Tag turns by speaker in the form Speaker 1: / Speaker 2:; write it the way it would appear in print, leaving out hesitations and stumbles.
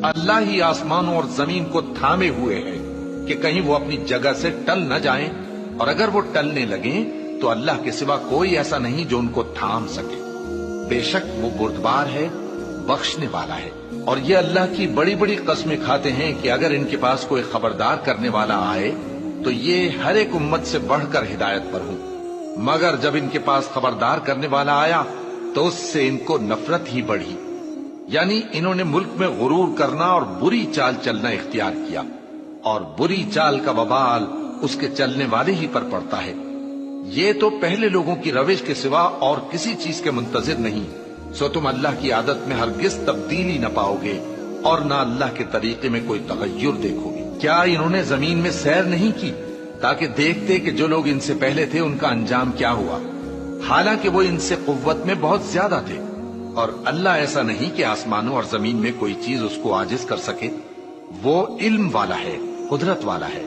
Speaker 1: अल्लाह ही आसमानों और जमीन को थामे हुए है कि कहीं वो अपनी जगह से टल न जाएं, और अगर वो टलने लगे तो अल्लाह के सिवा कोई ऐसा नहीं जो उनको थाम सके। बेशक वो बुर्दबार है, बख्शने वाला है। और ये अल्लाह की बड़ी बड़ी कस्में खाते हैं कि अगर इनके पास कोई खबरदार करने वाला आए तो ये हर एक उम्मत से बढ़कर हिदायत पर हूं, मगर जब इनके पास खबरदार करने वाला आया तो उससे इनको नफरत ही बढ़ी। यानी इन्होंने मुल्क में गुरूर करना और बुरी चाल चलना इख्तियार किया, और बुरी चाल का वबाल उसके चलने वाले ही पर पड़ता है। ये तो पहले लोगों की रविश के सिवा और किसी चीज के मुंतजिर नहीं, सो तुम अल्लाह की आदत में हरगिज तब्दीली न पाओगे और न अल्लाह के तरीके में कोई तगय्युर देखोगे। क्या इन्होंने जमीन में सैर नहीं की ताकि देखते कि जो लोग इनसे पहले थे उनका अंजाम क्या हुआ, हालांकि वो इनसे कुव्वत में बहुत ज्यादा थे। और अल्लाह ऐसा नहीं कि आसमानों और जमीन में कोई चीज उसको आजिज कर सके। वो इल्म वाला है, कुदरत वाला है।